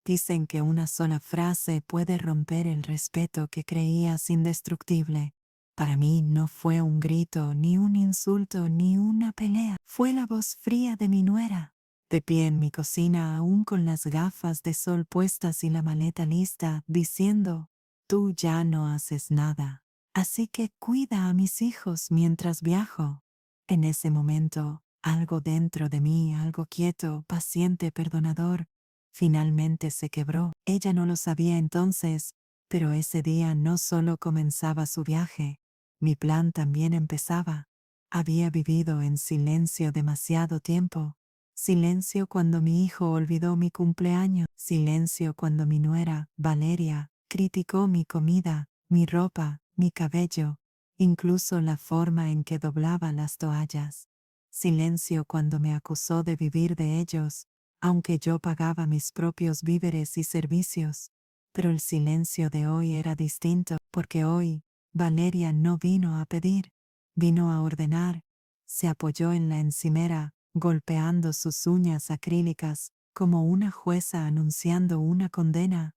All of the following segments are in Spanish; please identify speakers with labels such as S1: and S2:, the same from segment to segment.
S1: Dicen que una sola frase puede romper el respeto que creías indestructible. Para mí no fue un grito, ni un insulto, ni una pelea. Fue la voz fría de mi nuera, de pie en mi cocina aún con las gafas de sol puestas y la maleta lista, diciendo: tú ya no haces nada, así que cuida a mis hijos mientras viajo. En ese momento, algo dentro de mí, algo quieto, paciente, perdonador, finalmente se quebró. Ella no lo sabía entonces, pero ese día no solo comenzaba su viaje, mi plan también empezaba. Había vivido en silencio demasiado tiempo. Silencio cuando mi hijo olvidó mi cumpleaños. Silencio cuando mi nuera, Valeria, criticó mi comida, mi ropa, mi cabello, incluso la forma en que doblaba las toallas. Silencio cuando me acusó de vivir de ellos, aunque yo pagaba mis propios víveres y servicios. Pero el silencio de hoy era distinto, porque hoy, Valeria no vino a pedir, vino a ordenar. Se apoyó en la encimera, golpeando sus uñas acrílicas, como una jueza anunciando una condena.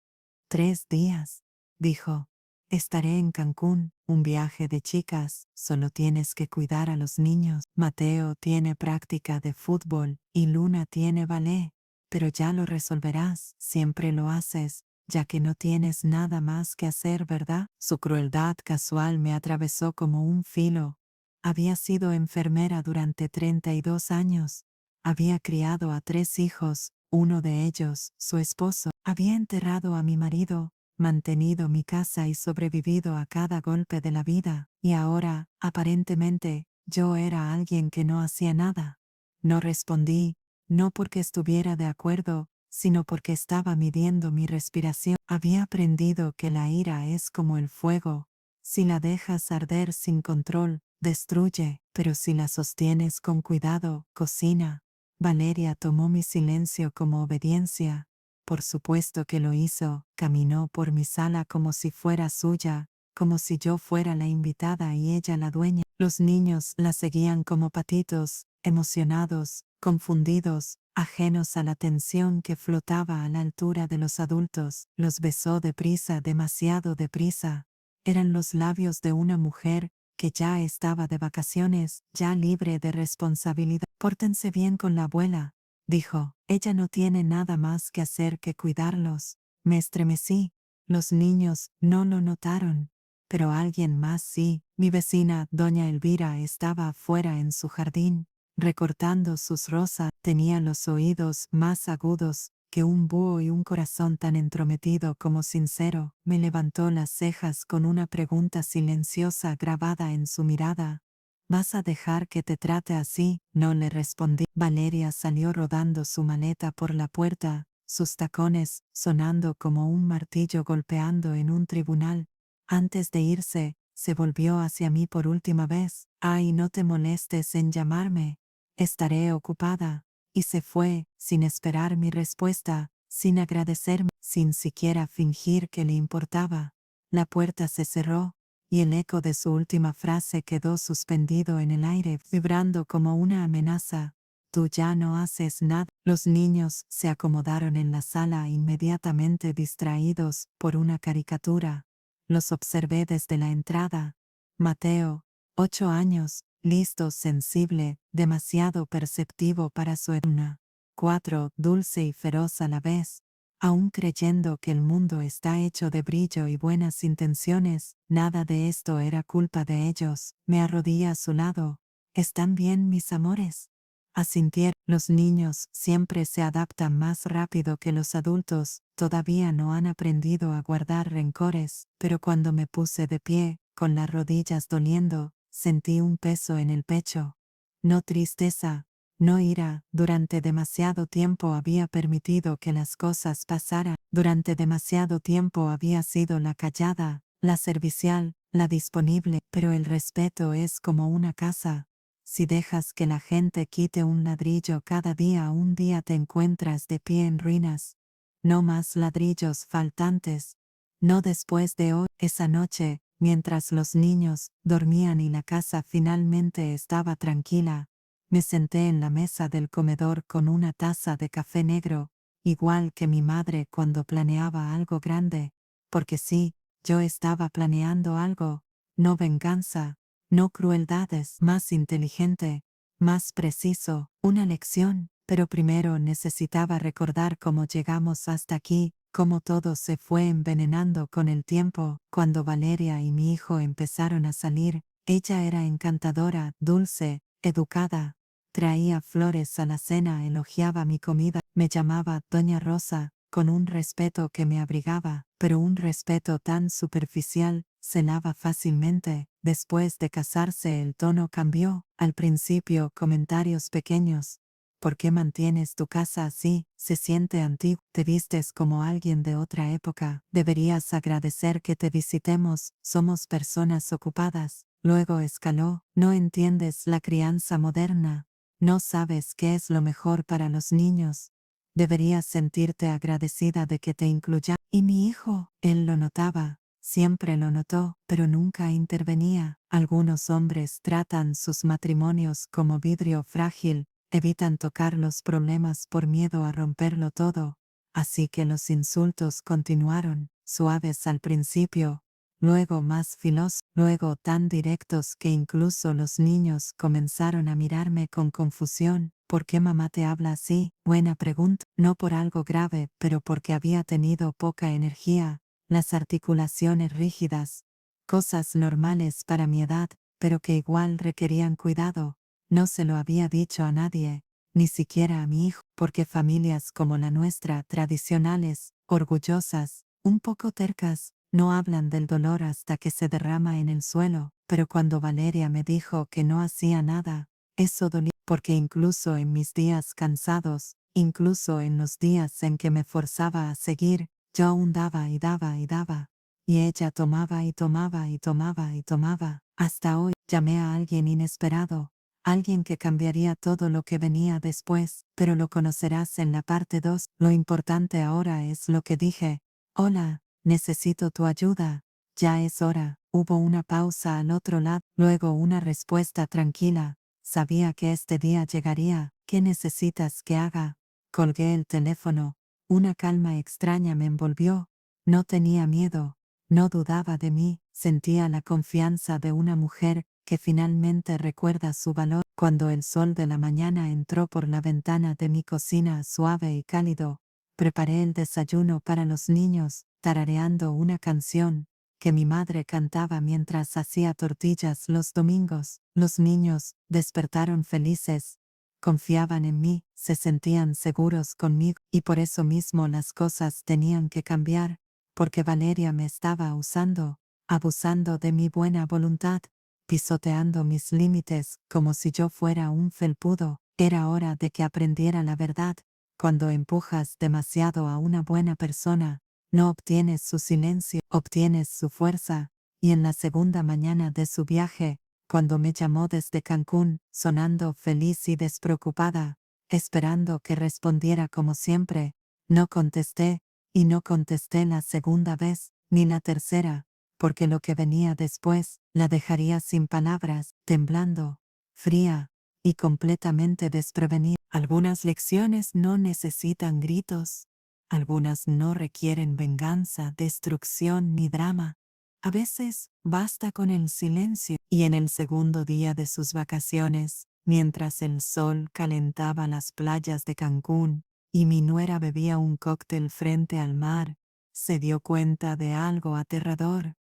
S1: 3 días, dijo. Estaré en Cancún, un viaje de chicas, solo tienes que cuidar a los niños. Mateo tiene práctica de fútbol y Luna tiene ballet, pero ya lo resolverás, siempre lo haces, ya que no tienes nada más que hacer, ¿verdad? Su crueldad casual me atravesó como un filo. Había sido enfermera durante 32 años. Había criado a 3 hijos, uno de ellos, su esposo. Había enterrado a mi marido, mantenido mi casa y sobrevivido a cada golpe de la vida. Y ahora, aparentemente, yo era alguien que no hacía nada. No respondí, no porque estuviera de acuerdo, sino porque estaba midiendo mi respiración. Había aprendido que la ira es como el fuego. Si la dejas arder sin control, destruye, pero si la sostienes con cuidado, cocina. Valeria tomó mi silencio como obediencia. Por supuesto que lo hizo, caminó por mi sala como si fuera suya, como si yo fuera la invitada y ella la dueña. Los niños la seguían como patitos, emocionados, confundidos, ajenos a la tensión que flotaba a la altura de los adultos. Los besó deprisa, demasiado deprisa. Eran los labios de una mujer que ya estaba de vacaciones, ya libre de responsabilidad. Pórtense bien con la abuela, dijo. Ella no tiene nada más que hacer que cuidarlos. Me estremecí. Los niños no lo notaron, pero alguien más sí. Mi vecina, doña Elvira, estaba afuera en su jardín, recortando sus rosas. Tenía los oídos más agudos que un búho y un corazón tan entrometido como sincero. Me levantó las cejas con una pregunta silenciosa grabada en su mirada. ¿Vas a dejar que te trate así? No le respondí. Valeria salió rodando su maleta por la puerta, sus tacones sonando como un martillo golpeando en un tribunal. Antes de irse, se volvió hacia mí por última vez. Ay, no te molestes en llamarme. Estaré ocupada. Y se fue, sin esperar mi respuesta, sin agradecerme, sin siquiera fingir que le importaba. La puerta se cerró, y el eco de su última frase quedó suspendido en el aire, vibrando como una amenaza. Tú ya no haces nada. Los niños se acomodaron en la sala inmediatamente distraídos por una caricatura. Los observé desde la entrada. Mateo, 8 años, listo, sensible, demasiado perceptivo para su edad. 4, dulce y feroz a la vez. Aún creyendo que el mundo está hecho de brillo y buenas intenciones, nada de esto era culpa de ellos. Me arrodillé a su lado. ¿Están bien, mis amores? Asintieron. Los niños siempre se adaptan más rápido que los adultos, todavía no han aprendido a guardar rencores, pero cuando me puse de pie, con las rodillas doliendo, sentí un peso en el pecho. No tristeza, no ira. Durante demasiado tiempo había permitido que las cosas pasaran. Durante demasiado tiempo había sido la callada, la servicial, la disponible. Pero el respeto es como una casa. Si dejas que la gente quite un ladrillo cada día, un día te encuentras de pie en ruinas. No más ladrillos faltantes. No después de hoy. Esa noche, mientras los niños dormían y la casa finalmente estaba tranquila, me senté en la mesa del comedor con una taza de café negro, igual que mi madre cuando planeaba algo grande, porque sí, yo estaba planeando algo, no venganza, no crueldades, más inteligente, más preciso, una lección, pero primero necesitaba recordar cómo llegamos hasta aquí, cómo todo se fue envenenando con el tiempo. Cuando Valeria y mi hijo empezaron a salir, ella era encantadora, dulce, educada. Traía flores a la cena, elogiaba mi comida, me llamaba Doña Rosa, con un respeto que me abrigaba, pero un respeto tan superficial, celaba fácilmente. Después de casarse el tono cambió, al principio comentarios pequeños. ¿Por qué mantienes tu casa así? Se siente antiguo, te vistes como alguien de otra época, deberías agradecer que te visitemos, somos personas ocupadas. Luego escaló, no entiendes la crianza moderna, no sabes qué es lo mejor para los niños. Deberías sentirte agradecida de que te incluya. Y mi hijo, él lo notaba, siempre lo notó, pero nunca intervenía. Algunos hombres tratan sus matrimonios como vidrio frágil, evitan tocar los problemas por miedo a romperlo todo. Así que los insultos continuaron, suaves al principio, luego más filosos, luego tan directos que incluso los niños comenzaron a mirarme con confusión. ¿Por qué mamá te habla así? Buena pregunta. No por algo grave, pero porque había tenido poca energía, las articulaciones rígidas, cosas normales para mi edad, pero que igual requerían cuidado. No se lo había dicho a nadie, ni siquiera a mi hijo, porque familias como la nuestra, tradicionales, orgullosas, un poco tercas, no hablan del dolor hasta que se derrama en el suelo. Pero cuando Valeria me dijo que no hacía nada, eso dolía, porque incluso en mis días cansados, incluso en los días en que me forzaba a seguir, yo aún daba y daba y daba. Y ella tomaba y tomaba y tomaba y tomaba. Hasta hoy llamé a alguien inesperado, alguien que cambiaría todo lo que venía después, pero lo conocerás en la parte 2. Lo importante ahora es lo que dije. Hola, necesito tu ayuda. Ya es hora. Hubo una pausa al otro lado, luego una respuesta tranquila. Sabía que este día llegaría. ¿Qué necesitas que haga? Colgué el teléfono. Una calma extraña me envolvió. No tenía miedo. No dudaba de mí. Sentía la confianza de una mujer que finalmente recuerda su valor. Cuando el sol de la mañana entró por la ventana de mi cocina suave y cálido, preparé el desayuno para los niños, tarareando una canción que mi madre cantaba mientras hacía tortillas los domingos. Los niños despertaron felices, confiaban en mí, se sentían seguros conmigo, y por eso mismo las cosas tenían que cambiar, porque Valeria me estaba usando, abusando de mi buena voluntad, pisoteando mis límites como si yo fuera un felpudo. Era hora de que aprendiera la verdad. Cuando empujas demasiado a una buena persona, no obtienes su silencio, obtienes su fuerza. Y en la segunda mañana de su viaje, cuando me llamó desde Cancún, sonando feliz y despreocupada, esperando que respondiera como siempre, no contesté, y no contesté la segunda vez, ni la tercera, porque lo que venía después, la dejaría sin palabras, temblando, fría, y completamente desprevenida. Algunas lecciones no necesitan gritos. Algunas no requieren venganza, destrucción ni drama. A veces basta con el silencio. Y en el segundo día de sus vacaciones, mientras el sol calentaba las playas de Cancún y mi nuera bebía un cóctel frente al mar, se dio cuenta de algo aterrador.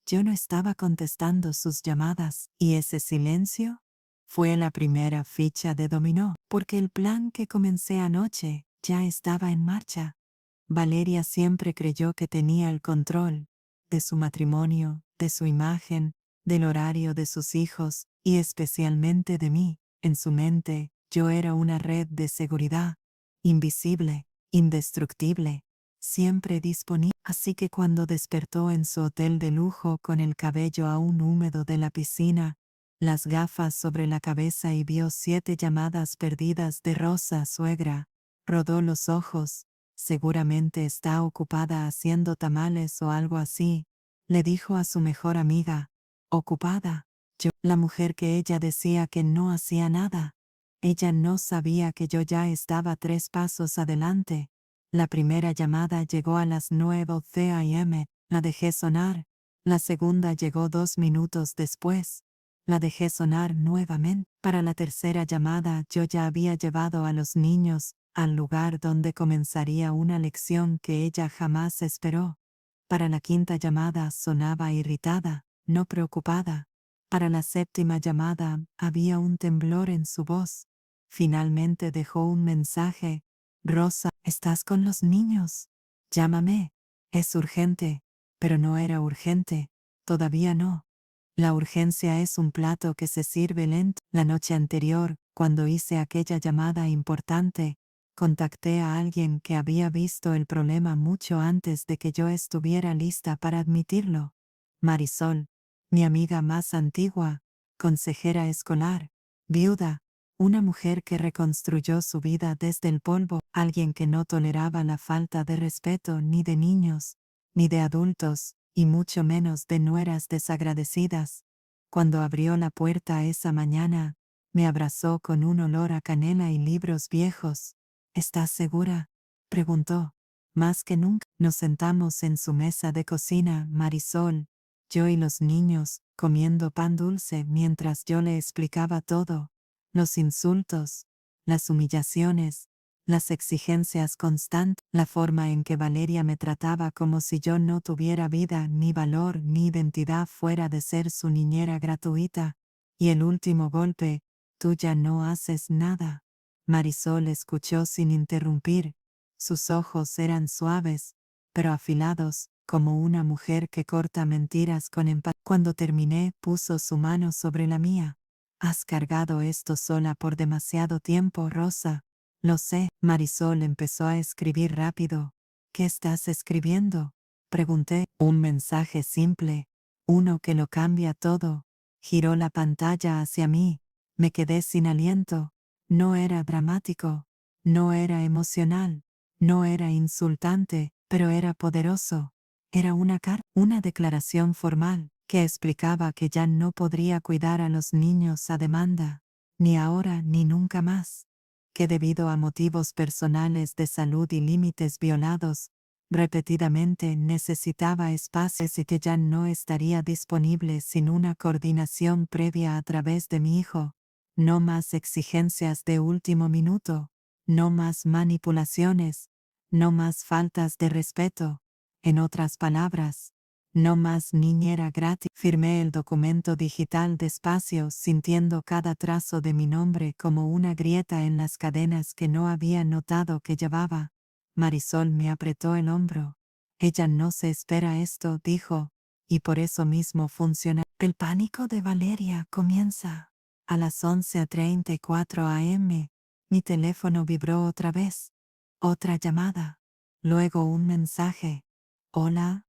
S1: Yo no estaba contestando sus llamadas, y ese silencio fue la primera ficha de dominó, porque el plan que comencé anoche ya estaba en marcha. Valeria siempre creyó que tenía el control de su matrimonio, de su imagen, del horario de sus hijos, y especialmente de mí. En su mente, yo era una red de seguridad, invisible, indestructible, siempre disponible. Así que cuando despertó en su hotel de lujo con el cabello aún húmedo de la piscina, las gafas sobre la cabeza y vio 7 llamadas perdidas de Rosa, suegra, rodó los ojos. Seguramente está ocupada haciendo tamales o algo así, le dijo a su mejor amiga. Ocupada. Yo, la mujer que ella decía que no hacía nada. Ella no sabía que yo ya estaba 3 pasos adelante. La primera llamada llegó a las 9:11 am. La dejé sonar. La segunda llegó 2 minutos después. La dejé sonar nuevamente. Para la tercera llamada yo ya había llevado a los niños al lugar donde comenzaría una lección que ella jamás esperó. Para la quinta llamada sonaba irritada, no preocupada. Para la séptima llamada había un temblor en su voz. Finalmente dejó un mensaje. Rosa, ¿estás con los niños? Llámame. Es urgente. Pero no era urgente. Todavía no. La urgencia es un plato que se sirve lento. La noche anterior, cuando hice aquella llamada importante, contacté a alguien que había visto el problema mucho antes de que yo estuviera lista para admitirlo. Marisol, mi amiga más antigua, consejera escolar, viuda, una mujer que reconstruyó su vida desde el polvo, alguien que no toleraba la falta de respeto ni de niños, ni de adultos, y mucho menos de nueras desagradecidas. Cuando abrió la puerta esa mañana, me abrazó con un olor a canela y libros viejos. ¿Estás segura?, preguntó. Más que nunca. Nos sentamos en su mesa de cocina, Marisol, yo y los niños, comiendo pan dulce mientras yo le explicaba todo. Los insultos, las humillaciones, las exigencias constantes, la forma en que Valeria me trataba como si yo no tuviera vida, ni valor, ni identidad fuera de ser su niñera gratuita. Y el último golpe, tú ya no haces nada. Marisol escuchó sin interrumpir. Sus ojos eran suaves, pero afilados, como una mujer que corta mentiras con empatía. Cuando terminé, puso su mano sobre la mía. Has cargado esto sola por demasiado tiempo, Rosa. Lo sé. Marisol empezó a escribir rápido. ¿Qué estás escribiendo?, pregunté. Un mensaje simple, uno que lo cambia todo. Giró la pantalla hacia mí. Me quedé sin aliento. No era dramático, no era emocional, no era insultante, pero era poderoso. Era una carta, una declaración formal, que explicaba que ya no podría cuidar a los niños a demanda, ni ahora ni nunca más. Que debido a motivos personales de salud y límites violados, repetidamente necesitaba espacios y que ya no estaría disponible sin una coordinación previa a través de mi hijo. No más exigencias de último minuto, no más manipulaciones, no más faltas de respeto. En otras palabras, no más niñera gratis. Firmé el documento digital despacio, sintiendo cada trazo de mi nombre como una grieta en las cadenas que no había notado que llevaba. Marisol me apretó el hombro. Ella no se espera esto, dijo, y por eso mismo funciona. El pánico de Valeria comienza. A las 11:34 am, mi teléfono vibró otra vez. Otra llamada. Luego un mensaje. Hola,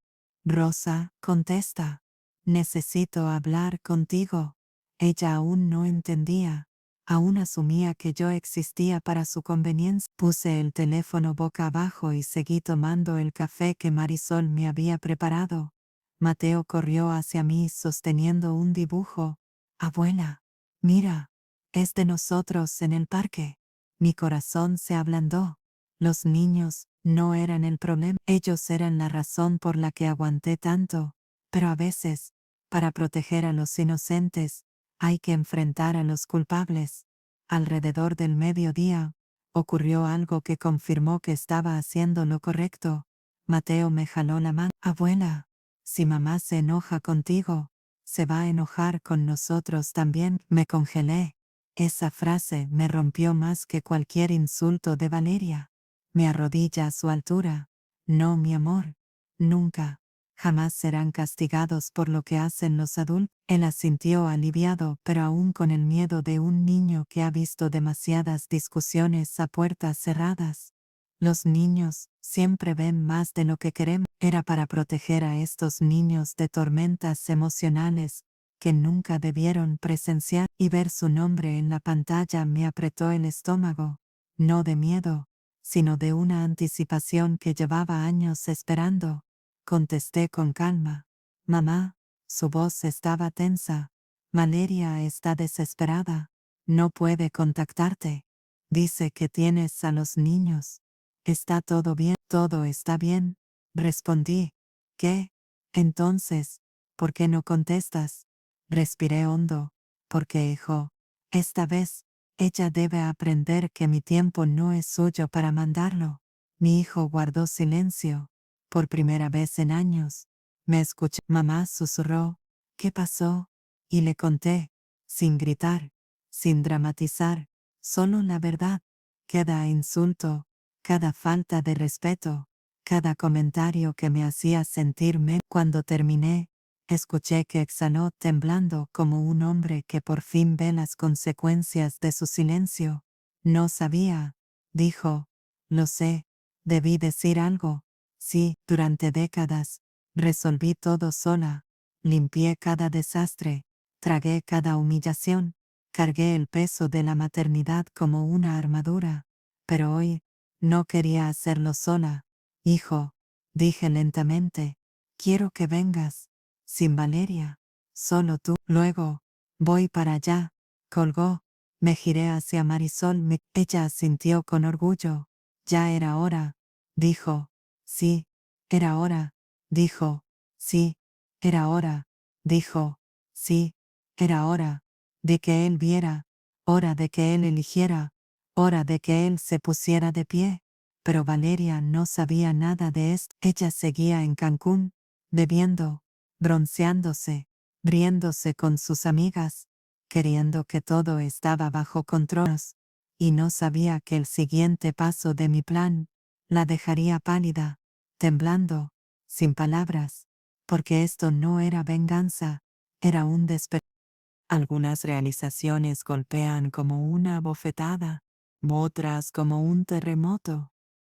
S1: Rosa, contesta. Necesito hablar contigo. Ella aún no entendía. Aún asumía que yo existía para su conveniencia. Puse el teléfono boca abajo y seguí tomando el café que Marisol me había preparado. Mateo corrió hacia mí sosteniendo un dibujo. Abuela, mira, es de nosotros en el parque. Mi corazón se ablandó. Los niños no eran el problema, ellos eran la razón por la que aguanté tanto, pero a veces, para proteger a los inocentes, hay que enfrentar a los culpables. Alrededor del mediodía, ocurrió algo que confirmó que estaba haciendo lo correcto. Mateo me jaló la mano. Abuela, si mamá se enoja contigo, se va a enojar con nosotros también. Me congelé. Esa frase me rompió más que cualquier insulto de Valeria. Me arrodilla a su altura. No, mi amor. Nunca. Jamás serán castigados por lo que hacen los adultos. Él asintió aliviado, pero aún con el miedo de un niño que ha visto demasiadas discusiones a puertas cerradas. Los niños siempre ven más de lo que queremos. Era para proteger a estos niños de tormentas emocionales que nunca debieron presenciar, y ver su nombre en la pantalla me apretó el estómago. No de miedo, sino de una anticipación que llevaba años esperando. Contesté con calma. Mamá. Su voz estaba tensa. Valeria está desesperada. No puede contactarte. Dice que tienes a los niños. Está todo bien, todo está bien. Respondí. ¿Qué? Entonces, ¿por qué no contestas? Respiré hondo. Porque, hijo, esta vez, ella debe aprender que mi tiempo no es suyo para mandarlo. Mi hijo guardó silencio. Por primera vez en años. Me escuché. Mamá susurró. ¿Qué pasó? Y le conté, sin gritar, sin dramatizar, solo la verdad. Cada insulto, cada falta de respeto, cada comentario que me hacía sentirme. Cuando terminé, escuché que exhaló temblando como un hombre que por fin ve las consecuencias de su silencio. No sabía, dijo. Lo sé, debí decir algo. Sí, durante décadas, resolví todo sola. Limpié cada desastre, tragué cada humillación, cargué el peso de la maternidad como una armadura. Pero hoy, no quería hacerlo sola. Hijo, dije lentamente, quiero que vengas. Sin Valeria. Solo tú. Luego, voy para allá. Colgó. Me giré hacia Marisol. Ella asintió con orgullo. Ya era hora. Dijo. Sí, era hora. Dijo. Sí, era hora. Dijo. Sí, era hora. De que él viera. Hora de que él eligiera. Hora de que él se pusiera de pie. Pero Valeria no sabía nada de esto. Ella seguía en Cancún, bebiendo, bronceándose, riéndose con sus amigas, queriendo que todo estaba bajo control, y no sabía que el siguiente paso de mi plan la dejaría pálida, temblando, sin palabras, porque esto no era venganza, era un despertar. Algunas realizaciones golpean como una bofetada, otras como un terremoto,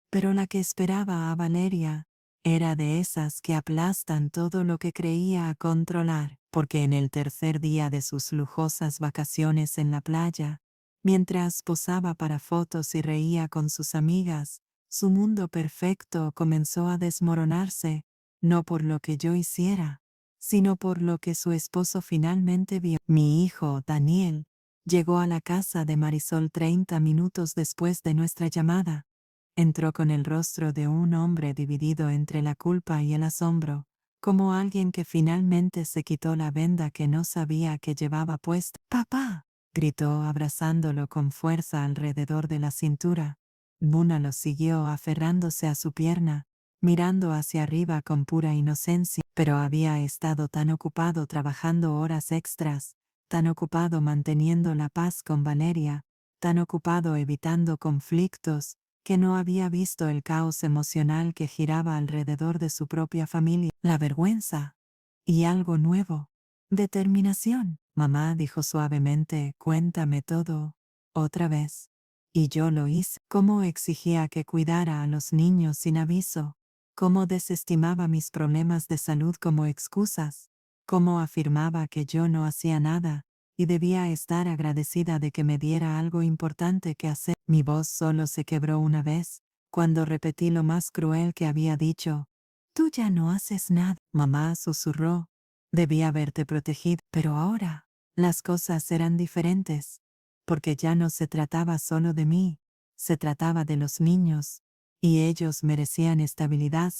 S1: pero la que esperaba a Valeria era de esas que aplastan todo lo que creía controlar, porque en el tercer día de sus lujosas vacaciones en la playa, mientras posaba para fotos y reía con sus amigas, su mundo perfecto comenzó a desmoronarse, no por lo que yo hiciera, sino por lo que su esposo finalmente vio. Mi hijo, Daniel, llegó a la casa de Marisol 30 minutos después de nuestra llamada. Entró con el rostro de un hombre dividido entre la culpa y el asombro, como alguien que finalmente se quitó la venda que no sabía que llevaba puesta. ¡Papá!, gritó abrazándolo con fuerza alrededor de la cintura. Luna lo siguió aferrándose a su pierna, mirando hacia arriba con pura inocencia, pero había estado tan ocupado trabajando horas extras, tan ocupado manteniendo la paz con Valeria, tan ocupado evitando conflictos, que no había visto el caos emocional que giraba alrededor de su propia familia, la vergüenza y algo nuevo. Determinación. Mamá dijo suavemente, cuéntame todo, otra vez. Y yo lo hice. Cómo exigía que cuidara a los niños sin aviso, cómo desestimaba mis problemas de salud como excusas, cómo afirmaba que yo no hacía nada, y debía estar agradecida de que me diera algo importante que hacer. Mi voz solo se quebró una vez, cuando repetí lo más cruel que había dicho. Tú ya no haces nada. Mamá susurró. Debí haberte protegido, pero ahora, las cosas eran diferentes, porque ya no se trataba solo de mí, se trataba de los niños, y ellos merecían estabilidad,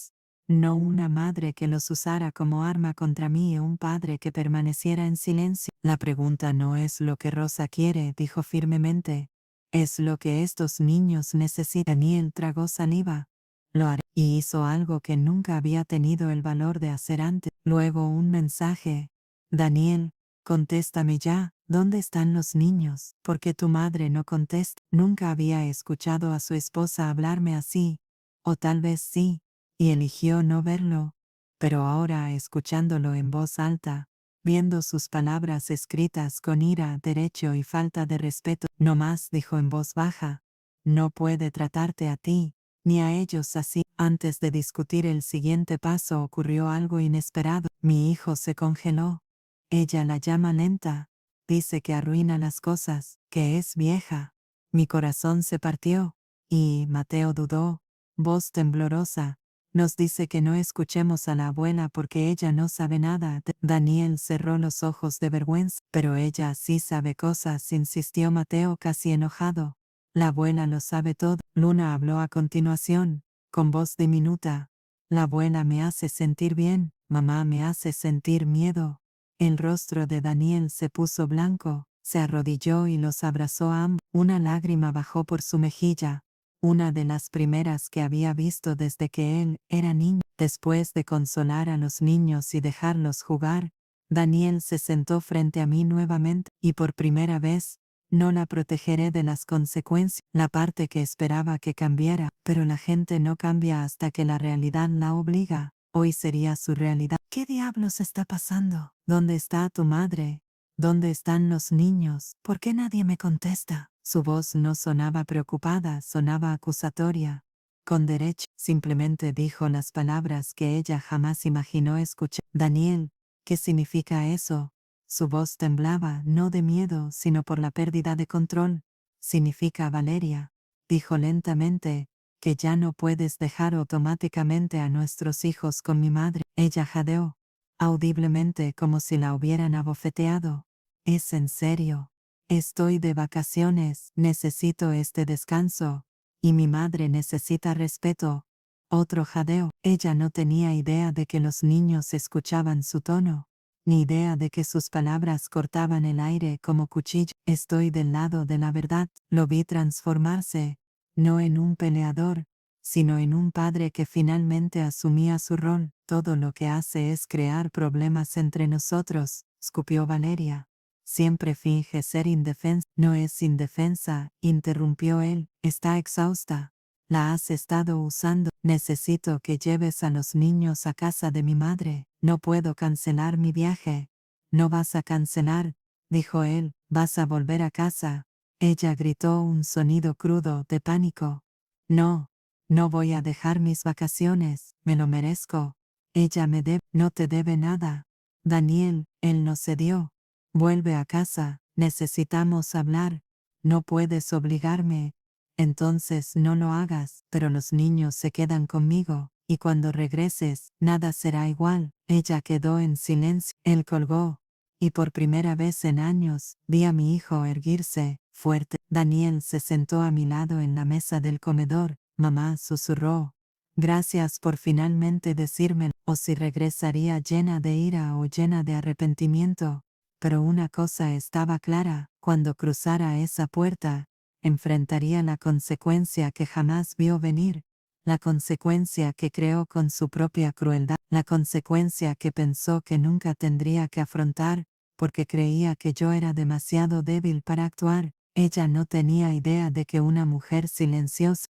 S1: no una madre que los usara como arma contra mí y un padre que permaneciera en silencio. La pregunta no es lo que Rosa quiere, dijo firmemente, es lo que estos niños necesitan. Daniel tragó saliva. Lo haré. Y hizo algo que nunca había tenido el valor de hacer antes. Luego un mensaje. Daniel, contéstame ya, ¿dónde están los niños? ¿Por qué tu madre no contesta? Nunca había escuchado a su esposa hablarme así. O tal vez sí, y eligió no verlo. Pero ahora, escuchándolo en voz alta, viendo sus palabras escritas con ira, derecho y falta de respeto, no más, dijo en voz baja. No puede tratarte a ti, ni a ellos así. Antes de discutir el siguiente paso ocurrió algo inesperado. Mi hijo se congeló. Ella la llama lenta. Dice que arruina las cosas, que es vieja. Mi corazón se partió. Y Mateo dudó, voz temblorosa. Nos dice que no escuchemos a la abuela porque ella no sabe nada. Daniel cerró los ojos de vergüenza. Pero ella sí sabe cosas, insistió Mateo casi enojado. La abuela lo sabe todo. Luna habló a continuación, con voz diminuta. La abuela me hace sentir bien, mamá me hace sentir miedo. El rostro de Daniel se puso blanco, se arrodilló y los abrazó a ambos. Una lágrima bajó por su mejilla, una de las primeras que había visto desde que él era niño. Después de consolar a los niños y dejarlos jugar, Daniel se sentó frente a mí nuevamente, y por primera vez, no la protegeré de las consecuencias. La parte que esperaba que cambiara, pero la gente no cambia hasta que la realidad la obliga. Hoy sería su realidad. ¿Qué diablos está pasando? ¿Dónde está tu madre? ¿Dónde están los niños? ¿Por qué nadie me contesta? Su voz no sonaba preocupada, sonaba acusatoria. Con derecho, simplemente dijo las palabras que ella jamás imaginó escuchar. Daniel, ¿qué significa eso? Su voz temblaba, no de miedo, sino por la pérdida de control. Significa, Valeria, dijo lentamente, que ya no puedes dejar automáticamente a nuestros hijos con mi madre. Ella jadeó, audiblemente como si la hubieran abofeteado. ¿Es en serio? Estoy de vacaciones, necesito este descanso, y mi madre necesita respeto. Otro jadeo. Ella no tenía idea de que los niños escuchaban su tono, ni idea de que sus palabras cortaban el aire como cuchillo. Estoy del lado de la verdad. Lo vi transformarse, no en un peleador, sino en un padre que finalmente asumía su rol. Todo lo que hace es crear problemas entre nosotros, escupió Valeria. Siempre finge ser indefensa. No es indefensa, interrumpió él. Está exhausta. La has estado usando. Necesito que lleves a los niños a casa de mi madre. No puedo cancelar mi viaje. No vas a cancelar, dijo él, vas a volver a casa. Ella gritó un sonido crudo de pánico. No, no voy a dejar mis vacaciones, me lo merezco. Ella me debe, no te debe nada. Daniel, él no cedió. Vuelve a casa, necesitamos hablar. No puedes obligarme. Entonces no lo hagas, pero los niños se quedan conmigo, y cuando regreses, nada será igual. Ella quedó en silencio. Él colgó, y por primera vez en años, vi a mi hijo erguirse, fuerte. Daniel se sentó a mi lado en la mesa del comedor. Mamá susurró. Gracias por finalmente decirme, o si regresaría llena de ira o llena de arrepentimiento. Pero una cosa estaba clara, cuando cruzara esa puerta, enfrentaría la consecuencia que jamás vio venir, la consecuencia que creó con su propia crueldad, la consecuencia que pensó que nunca tendría que afrontar, porque creía que yo era demasiado débil para actuar. Ella no tenía idea de que una mujer silenciosa.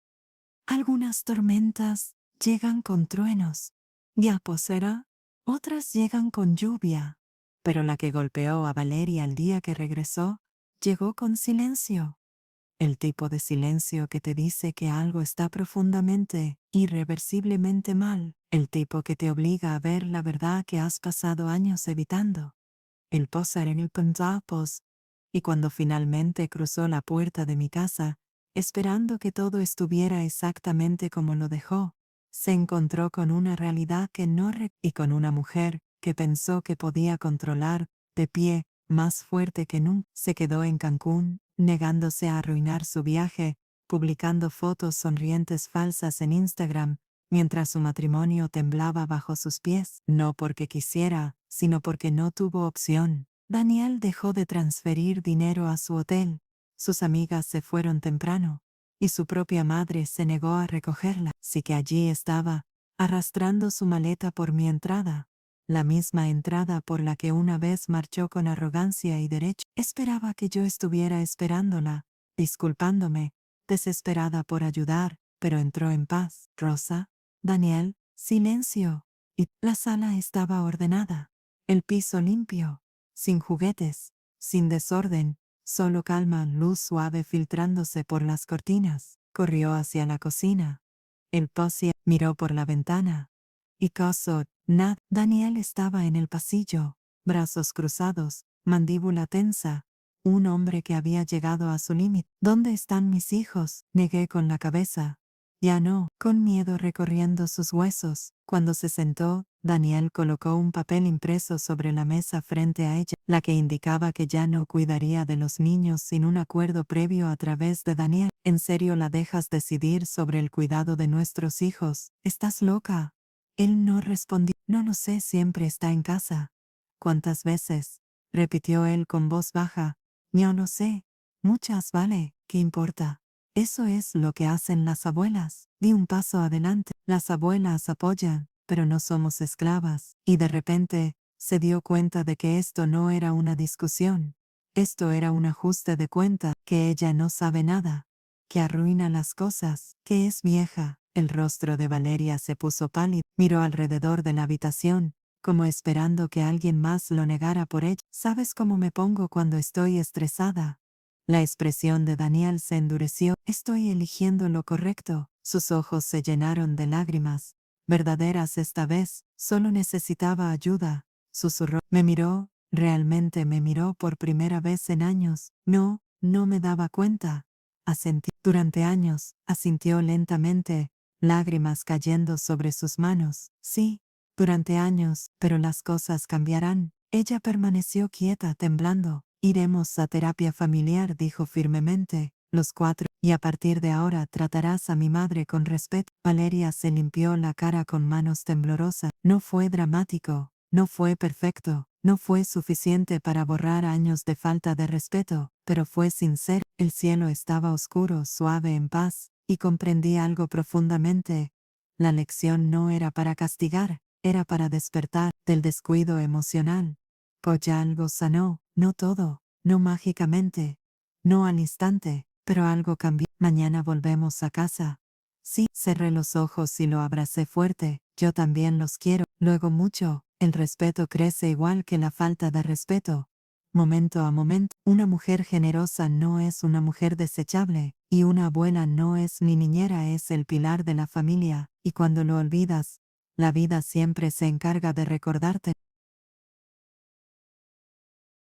S1: Algunas tormentas llegan con truenos, será. Otras llegan con lluvia. Pero la que golpeó a Valeria el día que regresó, llegó con silencio. El tipo de silencio que te dice que algo está profundamente, irreversiblemente mal. El tipo que te obliga a ver la verdad que has pasado años evitando. El posar en el Punjabos. Y cuando finalmente cruzó la puerta de mi casa, esperando que todo estuviera exactamente como lo dejó, se encontró con una realidad que no y con una mujer que pensó que podía controlar, de pie, más fuerte que nunca. Se quedó en Cancún, negándose a arruinar su viaje, publicando fotos sonrientes falsas en Instagram, mientras su matrimonio temblaba bajo sus pies, no porque quisiera, sino porque no tuvo opción. Daniel dejó de transferir dinero a su hotel, sus amigas se fueron temprano, y su propia madre se negó a recogerla. Sí que allí estaba, arrastrando su maleta por mi entrada, la misma entrada por la que una vez marchó con arrogancia y derecho. Esperaba que yo estuviera esperándola, disculpándome, desesperada por ayudar, pero entró en paz. Rosa, Daniel, silencio. Y la sala estaba ordenada, el piso limpio, sin juguetes, sin desorden, solo calma, luz suave filtrándose por las cortinas. Corrió hacia la cocina. El posi miró por la ventana. Y caso, nada. Daniel estaba en el pasillo, brazos cruzados, mandíbula tensa. Un hombre que había llegado a su límite. ¿Dónde están mis hijos? Negué con la cabeza. Ya no, con miedo recorriendo sus huesos. Cuando se sentó, Daniel colocó un papel impreso sobre la mesa frente a ella, la que indicaba que ya no cuidaría de los niños sin un acuerdo previo a través de Daniel. ¿En serio la dejas decidir sobre el cuidado de nuestros hijos? ¿Estás loca? Él no respondió. No lo sé, siempre está en casa. ¿Cuántas veces? Repitió él con voz baja. No lo sé. Muchas, vale, ¿qué importa? Eso es lo que hacen las abuelas. Di un paso adelante. Las abuelas apoyan, pero no somos esclavas. Y de repente, se dio cuenta de que esto no era una discusión. Esto era un ajuste de cuenta, que ella no sabe nada, que arruina las cosas, que es vieja. El rostro de Valeria se puso pálido, miró alrededor de la habitación, como esperando que alguien más lo negara por ella. ¿Sabes cómo me pongo cuando estoy estresada? La expresión de Daniel se endureció. Estoy eligiendo lo correcto. Sus ojos se llenaron de lágrimas. Verdaderas esta vez, solo necesitaba ayuda. Susurró. Me miró, realmente me miró por primera vez en años. No, no me daba cuenta. Asentí. Durante años, asintió lentamente, lágrimas cayendo sobre sus manos. Sí, durante años, pero las cosas cambiarán. Ella permaneció quieta, temblando. Iremos a terapia familiar, dijo firmemente, los cuatro, y a partir de ahora tratarás a mi madre con respeto. Valeria se limpió la cara con manos temblorosas. No fue dramático, no fue perfecto, no fue suficiente para borrar años de falta de respeto, pero fue sincero. El cielo estaba oscuro, suave, en paz, y comprendí algo profundamente. La lección no era para castigar, era para despertar del descuido emocional. Pues ya algo sanó, no todo, no mágicamente, no al instante, pero algo cambió. Mañana volvemos a casa. Sí, cerré los ojos y lo abracé fuerte. Yo también los quiero. Luego mucho, el respeto crece igual que la falta de respeto. Momento a momento, una mujer generosa no es una mujer desechable, y una abuela no es ni niñera, es el pilar de la familia, y cuando lo olvidas, la vida siempre se encarga de recordarte.